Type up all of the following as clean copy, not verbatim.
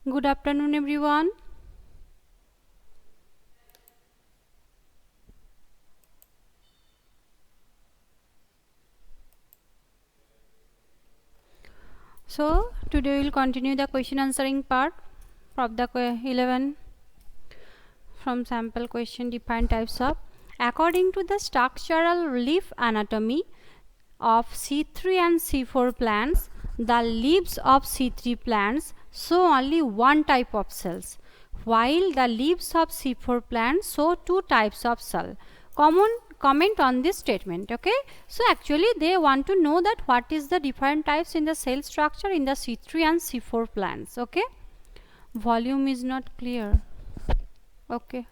Good afternoon, everyone. So, today we will continue the question answering part of the 11 from sample question defined types of. According to the structural leaf anatomy of C3 and C4 plants, the leaves of C3 plants show only one type of cells, while the leaves of C4 plants show two types of cell. Comment on this statement. Okay, so actually they want to know that what is the different types in the cell structure in the C3 and C4 plants. Okay, volume is not clear. Okay,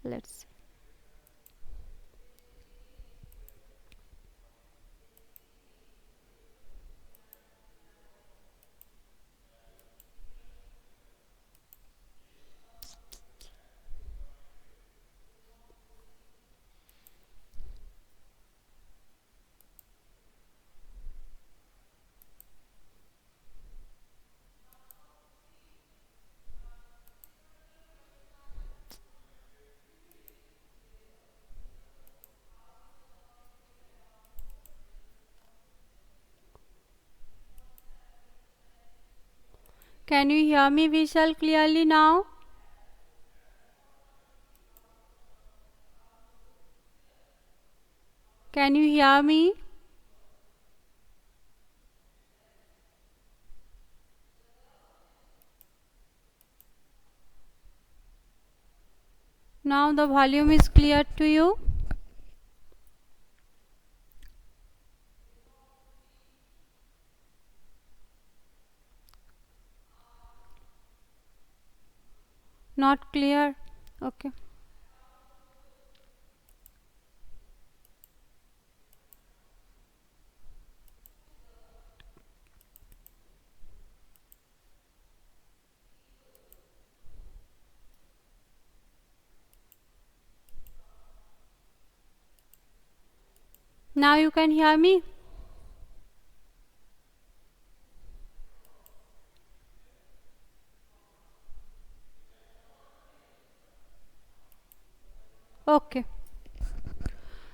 let's see. Can you hear me, Vishal, clearly now? Can you hear me? Now the volume is clear to you. Not clear. Okay. Now you can hear me. Okay.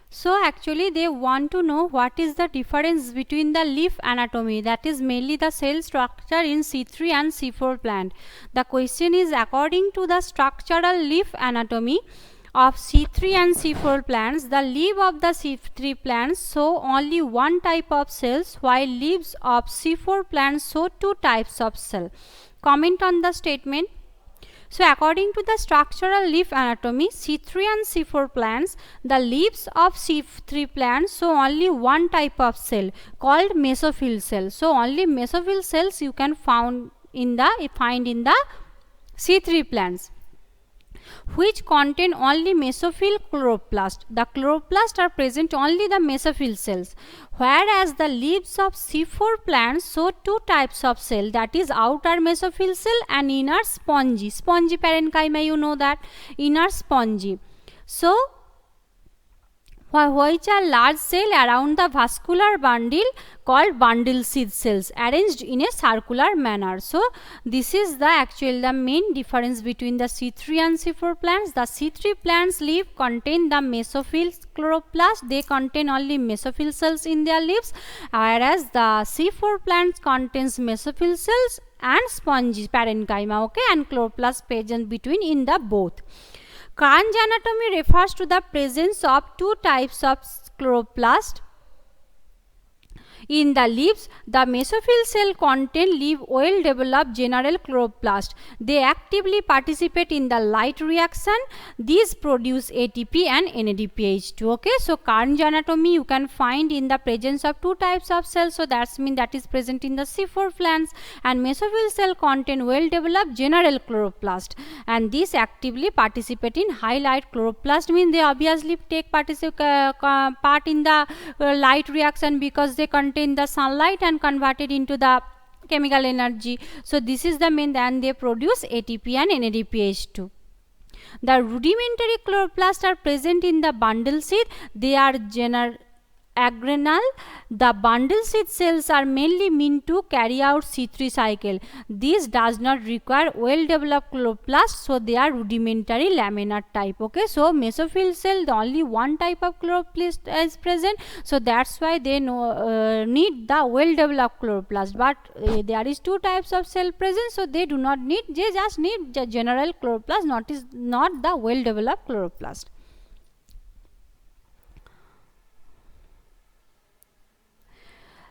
So actually they want to know what is the difference between the leaf anatomy, that is mainly the cell structure in C3 and C4 plant. The question is, according to the structural leaf anatomy of C3 and C4 plants, the leaf of the C3 plants show only one type of cells, while leaves of C4 plants show two types of cell. Comment on the statement. So, according to the structural leaf anatomy, C3 and C4 plants, the leaves of C3 plants show only one type of cell called mesophyll cell. So, only mesophyll cells you can find in the C3 plants, which contain only mesophyll chloroplast. The chloroplast are present only the mesophyll cells, whereas the leaves of C4 plants show two types of cell, that is outer mesophyll cell and inner spongy parenchyma, you know that, inner spongy. So which are large cell around the vascular bundle called bundle seed cells arranged in a circular manner. So this is the main difference between the C3 and C4 plants. The C3 plants leaf contain the mesophyll chloroplast, they contain only mesophyll cells in their leaves, whereas the C4 plants contains mesophyll cells and spongy parenchyma, okay, and chloroplast present between in the both. Kranj anatomy refers to the presence of two types of chloroplast in the leaves. The mesophyll cell contain leaf well developed general chloroplast. They actively participate in the light reaction. These produce ATP and NADPH2. Okay, so Kranj anatomy you can find in the presence of two types of cells. So that's mean that is present in the C4 plants, and mesophyll cell contain well developed general chloroplast, and these actively participate in high light chloroplast, mean they obviously take part in the light reaction because they contain the sunlight and convert it into the chemical energy. So this is the main, and they produce ATP and NADPH2. The rudimentary chloroplasts are present in the bundle seed. They are agrenal, the bundle sheath cells are mainly meant to carry out C3 cycle. This does not require well developed chloroplast, so they are rudimentary laminar type. Okay, so mesophyll cell, the only one type of chloroplast is present, so that's why they need the well developed chloroplast, but there is two types of cell present, so they do not need, they just need the general chloroplast, not the well developed chloroplast.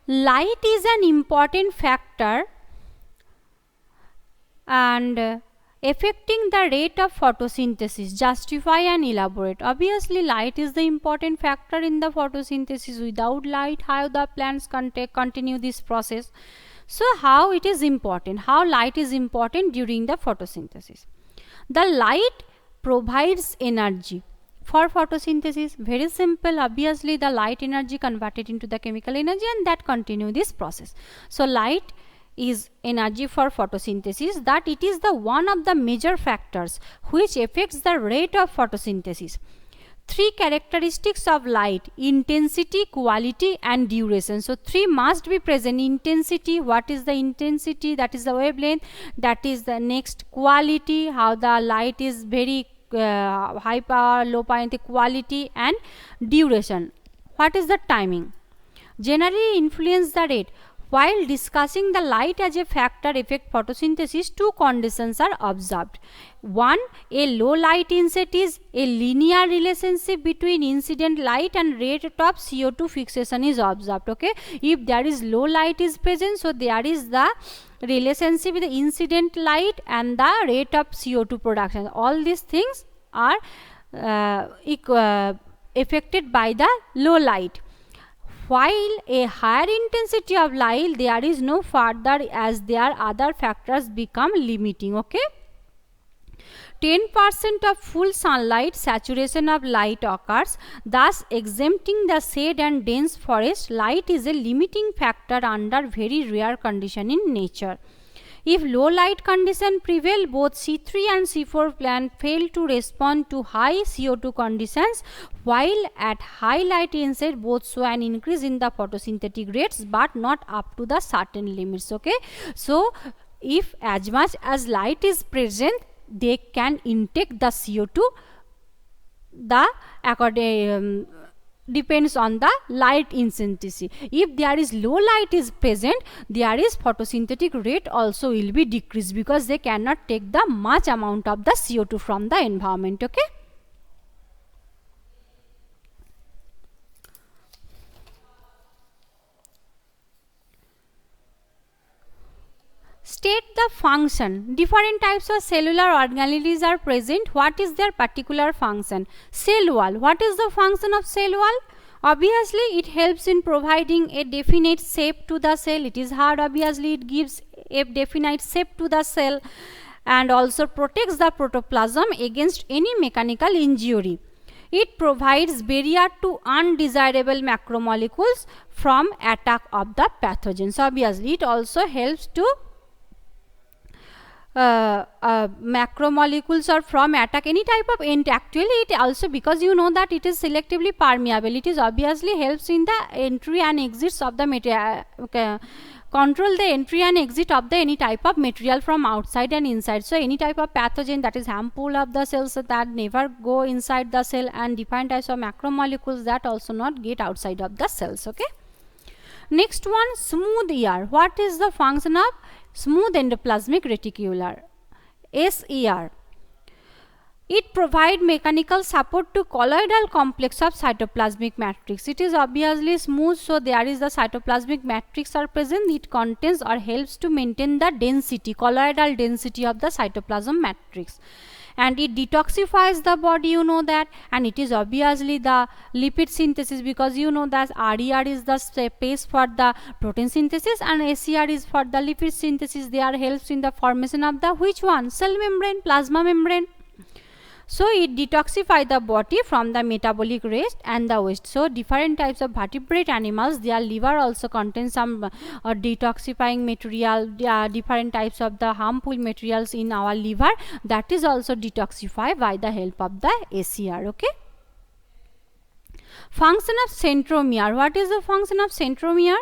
Light is an important factor and affecting the rate of photosynthesis. Justify and elaborate. Obviously, light is the important factor in the photosynthesis. Without light, how the plants continue this process? So, how it is important? How light is important during the photosynthesis? The light provides energy for photosynthesis. Very simple. Obviously, the light energy converted into the chemical energy and that continue this process. So, light is energy for photosynthesis, that it is the one of the major factors which affects the rate of photosynthesis. Three characteristics of light: intensity, quality and duration. So, three must be present. Intensity, what is the intensity? That is the wavelength. That is the next quality, how the light is very high power, low power, the quality, and duration. What is the timing? Generally influence the rate. While discussing the light as a factor affect photosynthesis, two conditions are observed. One, a low light inset is a linear relationship between incident light and rate of CO2 fixation is observed. Okay, if there is low light is present, so there is the relationship with the incident light and the rate of CO2 production. All these things are affected by the low light. While a higher intensity of light, there is no further, as their other factors become limiting. Okay, 10% of full sunlight saturation of light occurs, thus exempting the shade and dense forest. Light is a limiting factor under very rare condition in nature. If low light condition prevail, both C3 and C4 plant fail to respond to high CO2 conditions, while at high light inset both show an increase in the photosynthetic rates, but not up to the certain limits. Okay, so if as much as light is present, they can intake the CO2. The depends on the light intensity. If there is low light is present, there is photosynthetic rate also will be decreased, because they cannot take the much amount of the CO2 from the environment. Okay, state the function. Different types of cellular organelles are present. What is their particular function? Cell wall. What is the function of cell wall? Obviously, it helps in providing a definite shape to the cell. It is hard. Obviously, it gives a definite shape to the cell and also protects the protoplasm against any mechanical injury. It provides barrier to undesirable macromolecules from attack of the pathogens. Obviously, it also helps to macromolecules or from attack any type of actually it also, because you know that it is selectively permeable, it is obviously helps in the entry and exits of the material, control the entry and exit of the any type of material from outside and inside. So any type of pathogen that is harmful of the cells that never go inside the cell, and different types of macromolecules that also not get outside of the cells. Okay, next one, smooth ER. What is the function of smooth endoplasmic reticular, SER? It provides mechanical support to colloidal complex of cytoplasmic matrix. It is obviously smooth, so there is the cytoplasmic matrix are present. It contains or helps to maintain the density, colloidal density of the cytoplasm matrix. And it detoxifies the body, you know that, and it is obviously the lipid synthesis, because you know that RER is the space for the protein synthesis and SER is for the lipid synthesis. They are helps in the formation of the which one? Cell membrane, plasma membrane. So it detoxifies the body from the metabolic waste and the waste. So different types of vertebrate animals, their liver also contains some detoxifying material, different types of the harmful materials in our liver, that is also detoxified by the help of the SER. Okay, Function of centromere. What is the function of centromere?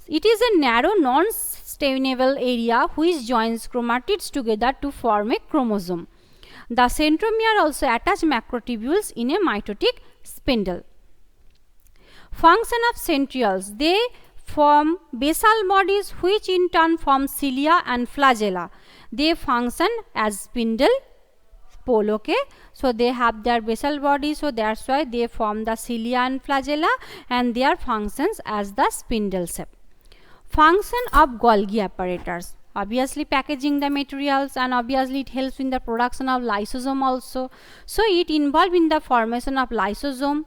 It is a narrow non-stainable area which joins chromatids together to form a chromosome. The centromere also attach macrotubules in a mitotic spindle. Function of centrioles. They form basal bodies which in turn form cilia and flagella. They function as spindle pole, okay. So they have their basal body, so that's why they form the cilia and flagella, and their functions as the spindle shape. Function of Golgi apparatus. Obviously packaging the materials, and obviously it helps in the production of lysosome also. So it involved in the formation of lysosome,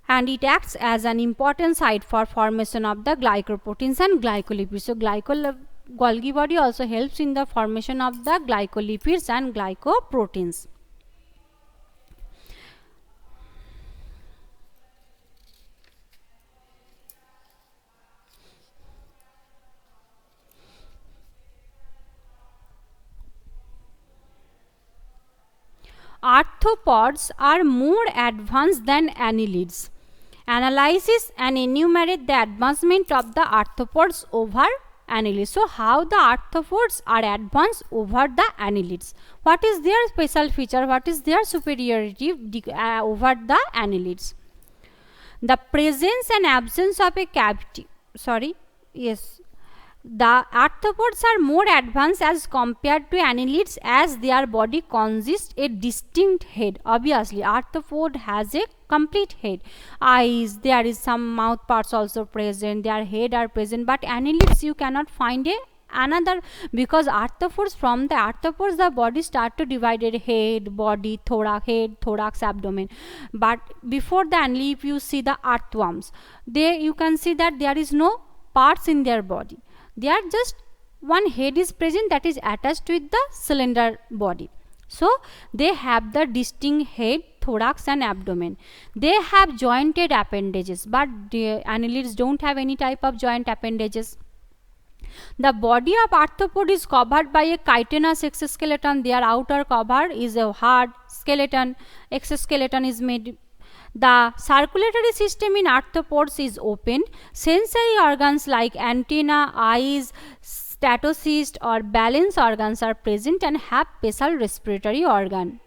and it acts as an important site for formation of the glycoproteins and glycolipids. So Golgi body also helps in the formation of the glycolipids and glycoproteins. Arthropods are more advanced than annelids. Analysis and enumerate the advancement of the arthropods over annelids. So, how the arthropods are advanced over the annelids? What is their special feature? What is their superiority over the annelids? The presence and absence of a cavity. The arthropods are more advanced as compared to annelids as their body consists a distinct head. Obviously, arthropod has a complete head, eyes, there is some mouth parts also present, their head are present, but annelids you cannot find another, because arthropods, from the arthropods the body start to divided head, body, thorax, abdomen. But before the annelid, if you see the earthworms, you can see that there is no parts in their body. They are just one head is present that is attached with the cylinder body. So they have the distinct head, thorax and abdomen. They have jointed appendages, but the annelids don't have any type of joint appendages. The body of arthropod is covered by a chitinous exoskeleton. Their outer cover is a hard skeleton. Exoskeleton is made. The circulatory system in arthropods is open. Sensory organs like antenna, eyes, statocyst or balance organs are present and have basal respiratory organ.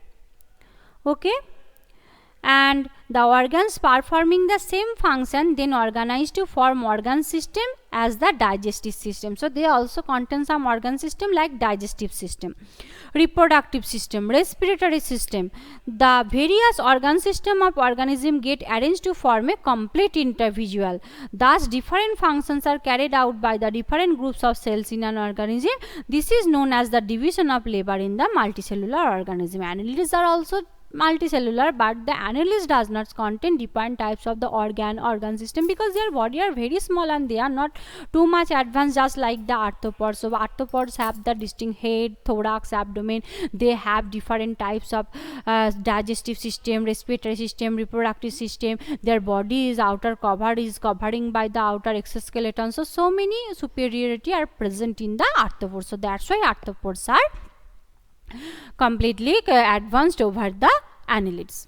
Okay. And the organs performing the same function then organized to form organ system as the digestive system. So they also contain some organ system like digestive system, reproductive system, respiratory system. The various organ system of organism get arranged to form a complete individual. Thus different functions are carried out by the different groups of cells in an organism. This is known as the division of labor in the multicellular organism. Annelids are also multicellular, but the annelids does not contain different types of the organ system, because their body are very small and they are not too much advanced just like the arthropods. So arthropods have the distinct head, thorax, abdomen. They have different types of digestive system, respiratory system, reproductive system. Their body is outer cover is covering by the outer exoskeleton. So many superiority are present in the arthropods. So that's why arthropods are completely advanced over the annelids.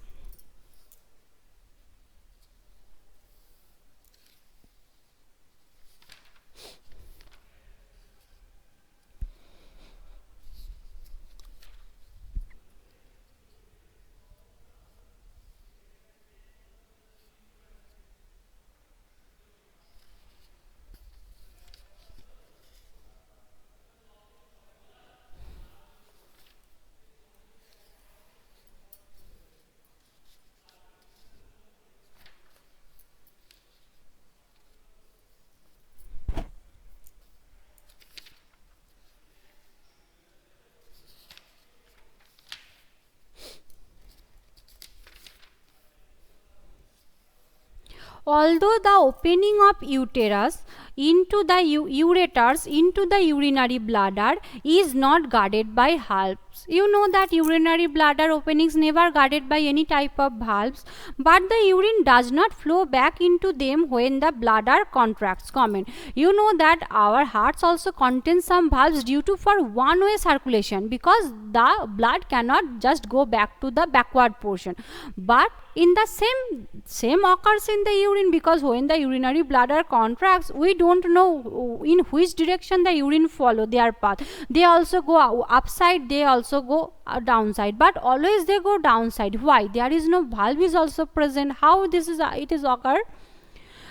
Although the opening of uterus into the ureters into the urinary bladder is not guarded by valves. You know that urinary bladder openings never guarded by any type of valves, but the urine does not flow back into them when the bladder contracts. Comment. You know that our hearts also contain some valves due to for one-way circulation, because the blood cannot just go back to the backward portion. But in the same occurs in the urine, because when the urinary bladder contracts, we don't know in which direction the urine follow their path. They also go upside, they also go downside, but always they go downside. Why? There is no valve is also present. How this is it is occur?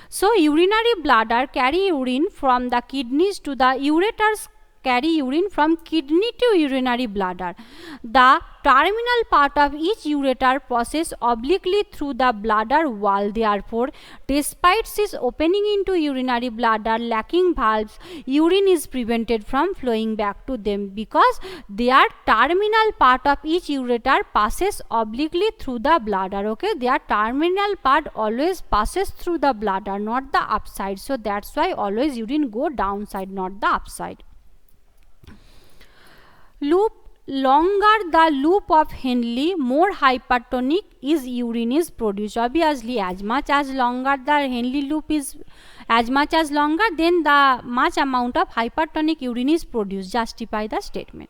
So urinary bladder carry urine from the kidneys to the ureters, carry urine from kidney to urinary bladder. The terminal part of each ureter passes obliquely through the bladder wall. Therefore, despite its opening into urinary bladder lacking valves, urine is prevented from flowing back to them, because their terminal part of each ureter passes obliquely through the bladder. Okay, their terminal part always passes through the bladder, not the upside. So that's why always urine go downside, not the upside. Longer the loop of Henle, more hypertonic is urine is produced. Obviously, as much as longer the Henle loop is, as much as longer, then the much amount of hypertonic urine is produced. Justify the statement.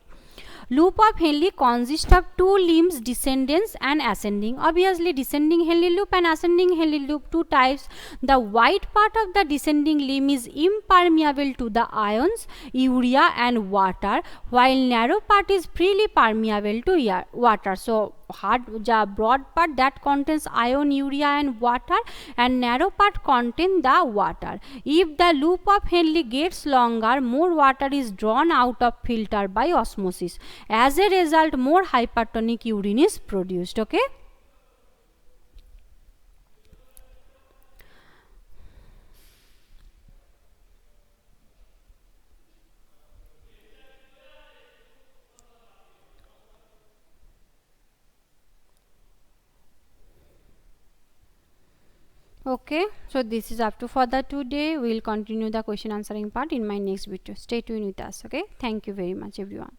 Loop of Henle consists of two limbs, descendants and ascending. Obviously, descending Henle loop and ascending Henle loop, two types. The white part of the descending limb is impermeable to the ions, urea and water, while narrow part is freely permeable to water. So, the broad part that contains ion, urea and water, and narrow part contain the water. If the loop of Henle gets longer, more water is drawn out of filter by osmosis. As a result, more hypertonic urine is produced. Okay. Okay, so this is up to for the today. We will continue the question answering part in my next video. Stay tuned with us. Okay, thank you very much everyone.